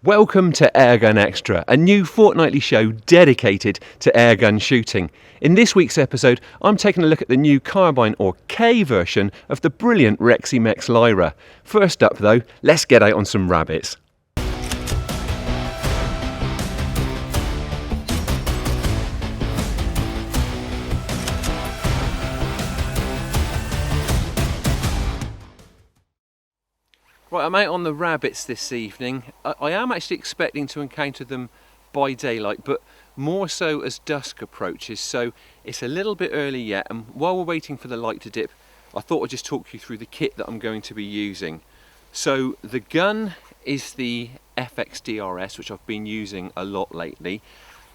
Welcome to Airgun Extra, a new fortnightly show dedicated to airgun shooting. In this week's episode, I'm taking a look at the new carbine or K version of the brilliant Reximex Lyra. First up though, let's get out on some rabbits. Right, I'm out on the rabbits this evening. I am actually expecting to encounter them by daylight, but more so as dusk approaches, so it's a little bit early yet, and while we're waiting for the light to dip, I thought I'd just talk you through the kit that I'm going to be using. So the gun is the FX DRS, which I've been using a lot lately.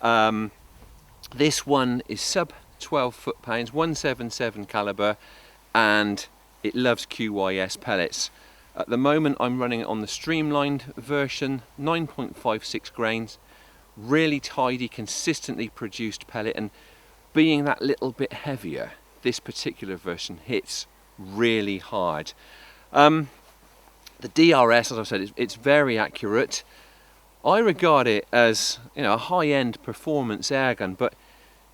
This one is sub 12 foot-pounds, 177 caliber, and it loves QYS pellets. At the moment I'm running it on the streamlined version, 9.56 grains, really tidy, consistently produced pellet, and being that little bit heavier, this particular version hits really hard. The DRS, as I said, it's very accurate. I regard it as, a high-end performance airgun, but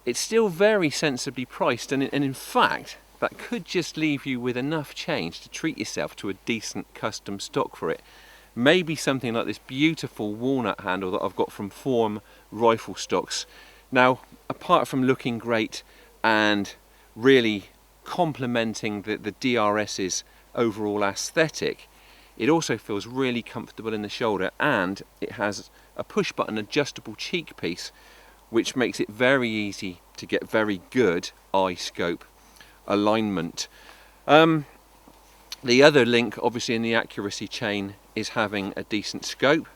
it's still very sensibly priced, and in fact, that could just leave you with enough change to treat yourself to a decent custom stock for it. Maybe something like this beautiful walnut handle that I've got from Form rifle stocks. Now, apart from looking great and really complementing the DRS's overall aesthetic, it also feels really comfortable in the shoulder, and it has a push button adjustable cheek piece, which makes it very easy to get very good eye scope alignment. The other link obviously in the accuracy chain is having a decent scope,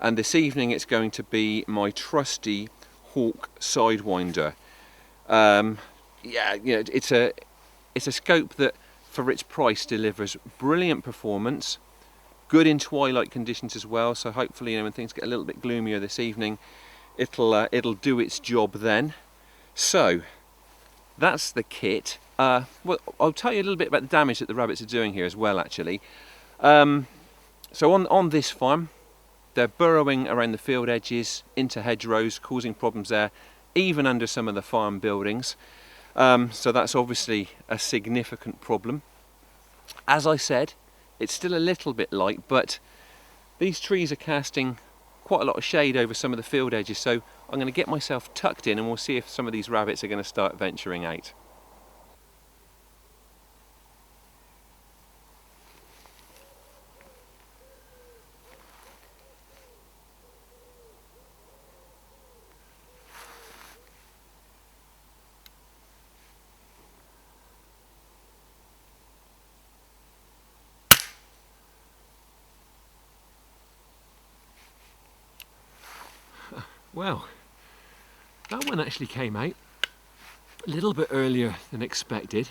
and this evening it's going to be my trusty Hawke Sidewinder. It's a scope that for its price delivers brilliant performance, good in twilight conditions as well, so hopefully when things get a little bit gloomier this evening it'll do its job then. So that's the kit. Well, I'll tell you a little bit about the damage that the rabbits are doing here as well, actually. So on this farm, they're burrowing around the field edges, into hedgerows, causing problems there, even under some of the farm buildings. So that's obviously a significant problem. As I said, it's still a little bit light, but these trees are casting quite a lot of shade over some of the field edges, so I'm going to get myself tucked in and we'll see if some of these rabbits are going to start venturing out. Well, that one actually came out a little bit earlier than expected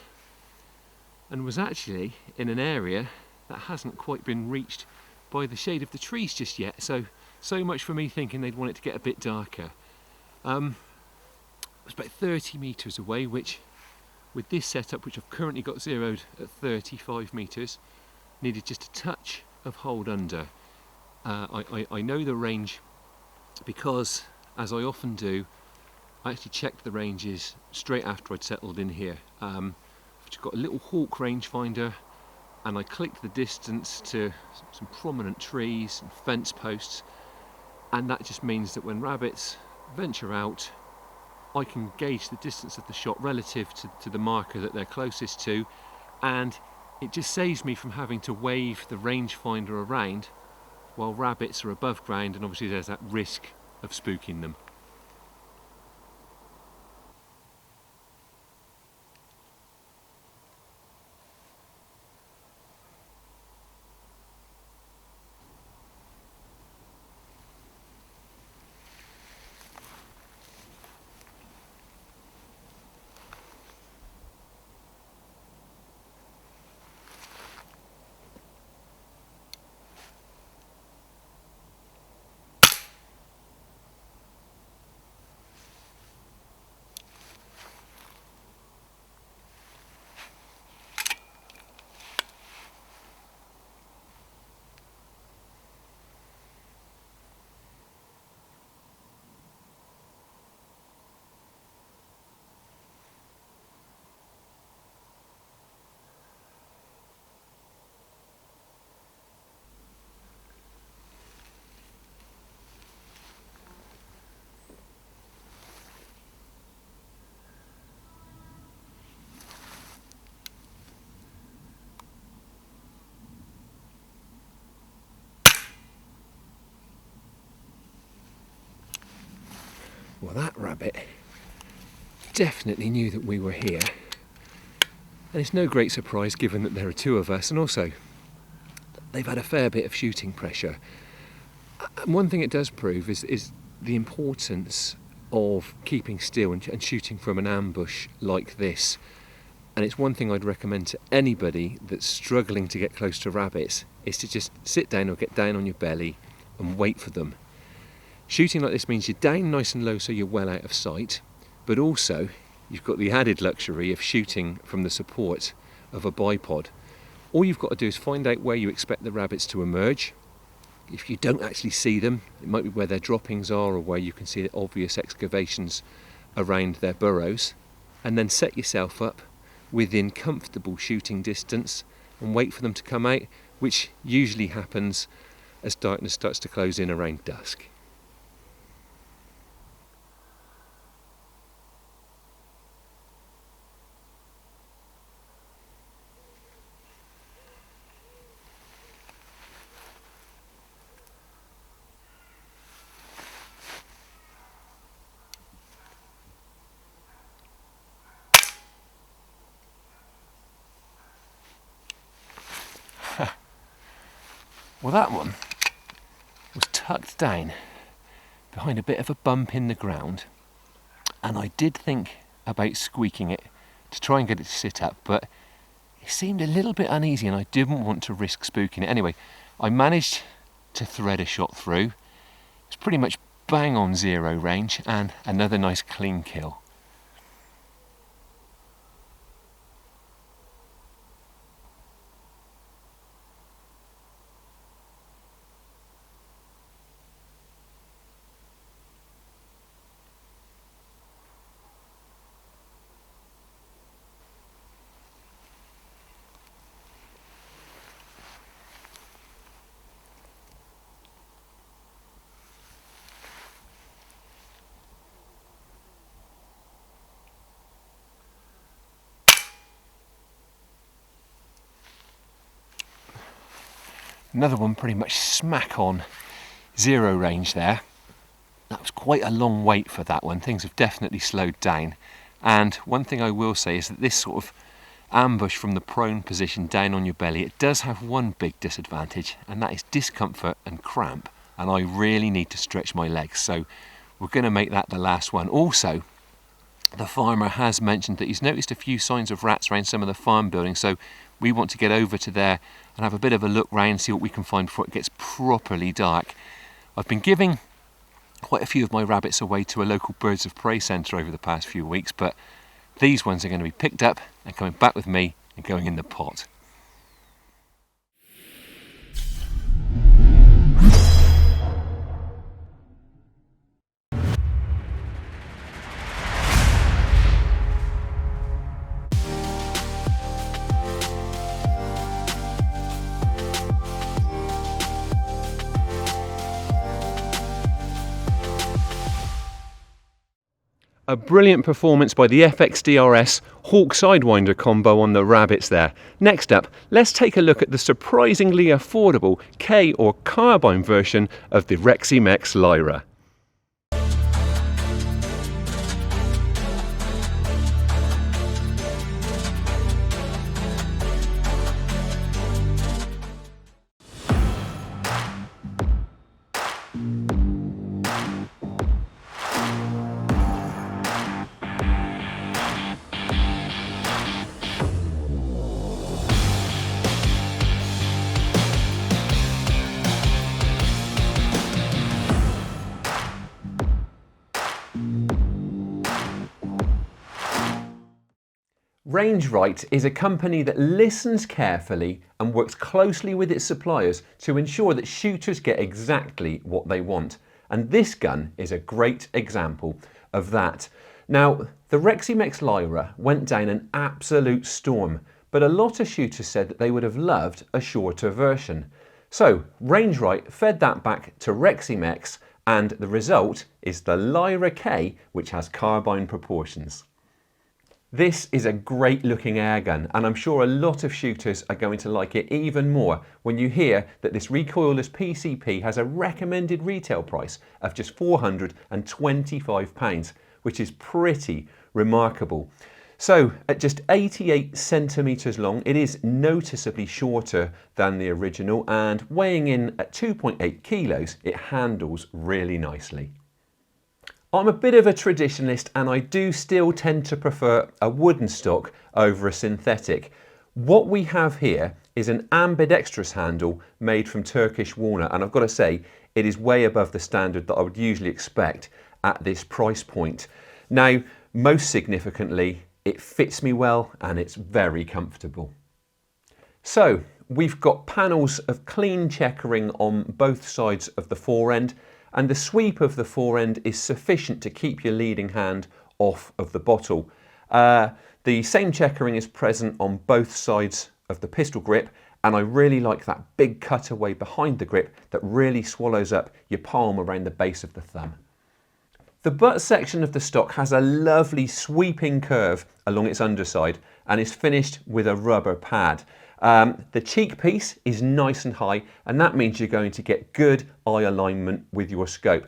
and was actually in an area that hasn't quite been reached by the shade of the trees just yet, so much for me thinking they'd want it to get a bit darker. It was about 30 metres away, which with this setup, which I've currently got zeroed at 35 metres, needed just a touch of hold under. I know the range because, as I often do, I actually checked the ranges straight after I'd settled in here. I've just got a little Hawke rangefinder, and I clicked the distance to some prominent trees and fence posts, and that just means that when rabbits venture out, I can gauge the distance of the shot relative to the marker that they're closest to, and it just saves me from having to wave the rangefinder around while rabbits are above ground, and obviously there's that risk of spooking them. Well, that rabbit definitely knew that we were here. And it's no great surprise given that there are two of us, and also they've had a fair bit of shooting pressure. And one thing it does prove is the importance of keeping still and shooting from an ambush like this. And it's one thing I'd recommend to anybody that's struggling to get close to rabbits, is to just sit down or get down on your belly and wait for them. Shooting like this means you're down nice and low so you're well out of sight, but also you've got the added luxury of shooting from the support of a bipod. All you've got to do is find out where you expect the rabbits to emerge. If you don't actually see them, it might be where their droppings are or where you can see the obvious excavations around their burrows, and then set yourself up within comfortable shooting distance and wait for them to come out, which usually happens as darkness starts to close in around dusk. Well, that one was tucked down behind a bit of a bump in the ground, and I did think about squeaking it to try and get it to sit up, but it seemed a little bit uneasy and I didn't want to risk spooking it. Anyway, I managed to thread a shot through. It's pretty much bang on zero range, and another nice clean kill. Another one pretty much smack on zero range there. That was quite a long wait for that one. Things have definitely slowed down. And one thing I will say is that this sort of ambush from the prone position down on your belly, it does have one big disadvantage, and that is discomfort and cramp. And I really need to stretch my legs. So we're going to make that the last one. Also, the farmer has mentioned that he's noticed a few signs of rats around some of the farm buildings. So we want to get over to there and have a bit of a look round, see what we can find before it gets properly dark. I've been giving quite a few of my rabbits away to a local birds of prey centre over the past few weeks, but these ones are going to be picked up and coming back with me and going in the pot. A brilliant performance by the FX DRS Hawke Sidewinder combo on the rabbits there. Next up, let's take a look at the surprisingly affordable K or carbine version of the Reximex Lyra. Range-Right is a company that listens carefully and works closely with its suppliers to ensure that shooters get exactly what they want. And this gun is a great example of that. Now, the Reximex Lyra went down an absolute storm, but a lot of shooters said that they would have loved a shorter version. So, Range-Right fed that back to Reximex, and the result is the Lyra K, which has carbine proportions. This is a great looking airgun, and I'm sure a lot of shooters are going to like it even more when you hear that this recoilless PCP has a recommended retail price of just £425, which is pretty remarkable. So at just 88 centimetres long, it is noticeably shorter than the original, and weighing in at 2.8 kilos, it handles really nicely. I'm a bit of a traditionalist, and I do still tend to prefer a wooden stock over a synthetic. What we have here is an ambidextrous handle made from Turkish walnut, and I've got to say it is way above the standard that I would usually expect at this price point. Now, most significantly, it fits me well and it's very comfortable. So we've got panels of clean checkering on both sides of the forend, and the sweep of the forend is sufficient to keep your leading hand off of the bottle. The same checkering is present on both sides of the pistol grip, and I really like that big cutaway behind the grip that really swallows up your palm around the base of the thumb. The butt section of the stock has a lovely sweeping curve along its underside and is finished with a rubber pad. The cheek piece is nice and high, and that means you're going to get good eye alignment with your scope.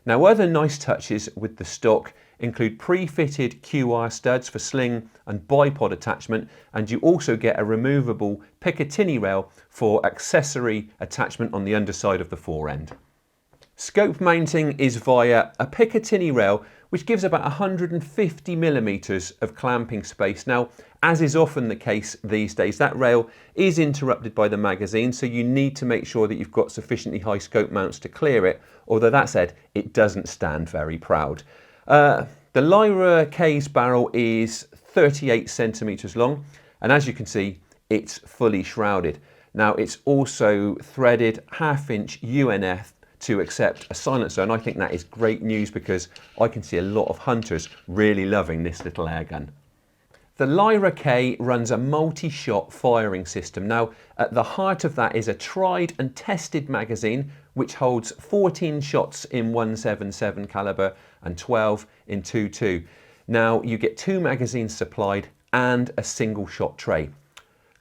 Now, other nice touches with the stock include pre-fitted QR studs for sling and bipod attachment, and you also get a removable Picatinny rail for accessory attachment on the underside of the forend. Scope mounting is via a Picatinny rail, which gives about 150 millimeters of clamping space. Now, as is often the case these days, that rail is interrupted by the magazine, so you need to make sure that you've got sufficiently high scope mounts to clear it, although that said, it doesn't stand very proud. The Lyra K's barrel is 38 centimeters long, and as you can see, it's fully shrouded. Now, it's also threaded 1/2-inch UNF to accept a silencer, and I think that is great news because I can see a lot of hunters really loving this little airgun. The Lyra K runs a multi-shot firing system. Now, at the heart of that is a tried and tested magazine which holds 14 shots in 177 caliber and 12 in 22. Now, you get 2 magazines supplied and a single shot tray.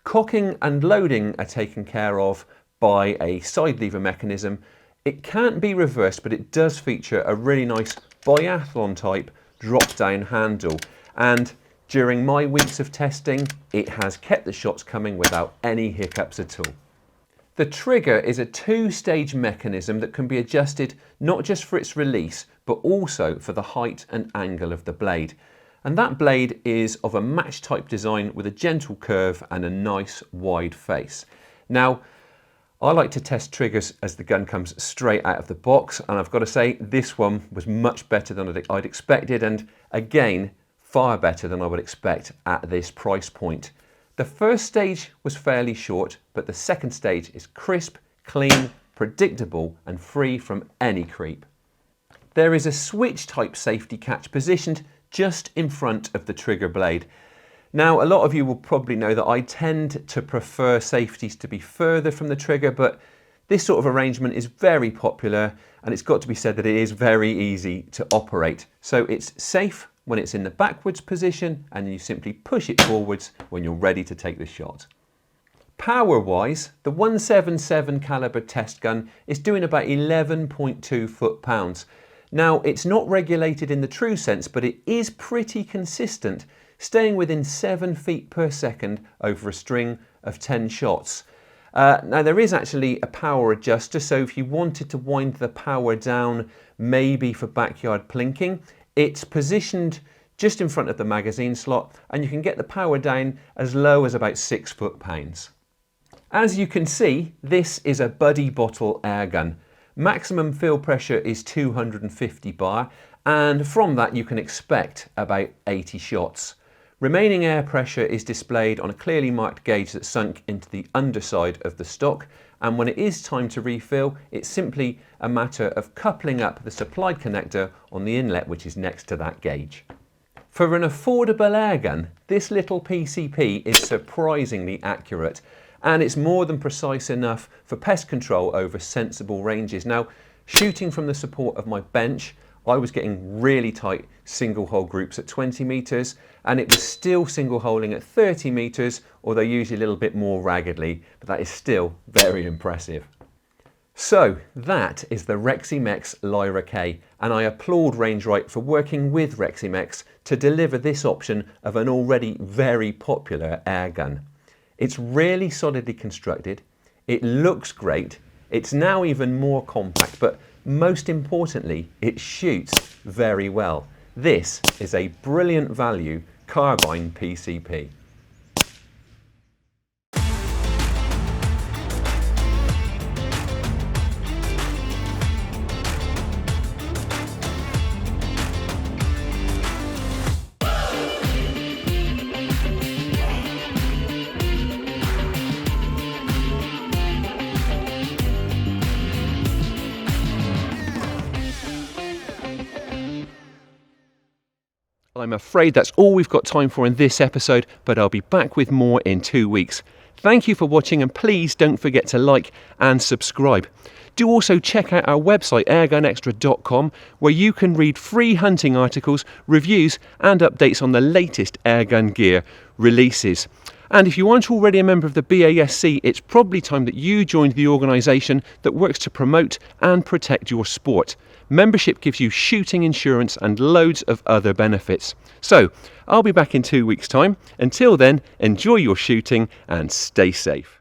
Cocking and loading are taken care of by a side lever mechanism. It can't be reversed, but it does feature a really nice biathlon type drop down handle, and during my weeks of testing it has kept the shots coming without any hiccups at all. The trigger is a 2-stage mechanism that can be adjusted not just for its release but also for the height and angle of the blade, and that blade is of a match type design with a gentle curve and a nice wide face. Now, I like to test triggers as the gun comes straight out of the box, and I've got to say this one was much better than I'd expected, and again far better than I would expect at this price point. The first stage was fairly short, but the second stage is crisp, clean, predictable and free from any creep. There is a switch type safety catch positioned just in front of the trigger blade. Now, a lot of you will probably know that I tend to prefer safeties to be further from the trigger, but this sort of arrangement is very popular, and it's got to be said that it is very easy to operate. So it's safe when it's in the backwards position, and you simply push it forwards when you're ready to take the shot. Power-wise, the 177 caliber test gun is doing about 11.2 foot-pounds. Now, it's not regulated in the true sense, but it is pretty consistent, staying within 7 feet per second over a string of 10 shots. Now, there is actually a power adjuster, so if you wanted to wind the power down, maybe for backyard plinking, it's positioned just in front of the magazine slot, and you can get the power down as low as about 6 foot-pounds. As you can see, this is a buddy bottle airgun. Maximum field pressure is 250 bar, and from that you can expect about 80 shots. Remaining air pressure is displayed on a clearly marked gauge that's sunk into the underside of the stock, and when it is time to refill, it's simply a matter of coupling up the supply connector on the inlet, which is next to that gauge. For an affordable airgun, this little PCP is surprisingly accurate, and it's more than precise enough for pest control over sensible ranges. Now, shooting from the support of my bench, I was getting really tight single hole groups at 20 meters, and it was still single holing at 30 meters, although usually a little bit more raggedly, but that is still very impressive. So that is the Reximex Lyra K, and I applaud Rangerite for working with Reximex to deliver this option of an already very popular air gun. It's really solidly constructed, it looks great, it's now even more compact, but most importantly, it shoots very well. This is a brilliant value carbine PCP. I'm afraid that's all we've got time for in this episode, but I'll be back with more in 2 weeks. Thank you for watching, and please don't forget to like and subscribe. Do also check out our website airgunextra.com, where you can read free hunting articles, reviews and updates on the latest airgun gear releases. And if you aren't already a member of the BASC, it's probably time that you joined the organisation that works to promote and protect your sport. Membership gives you shooting insurance and loads of other benefits. So, I'll be back in 2 weeks' time. Until then, enjoy your shooting and stay safe.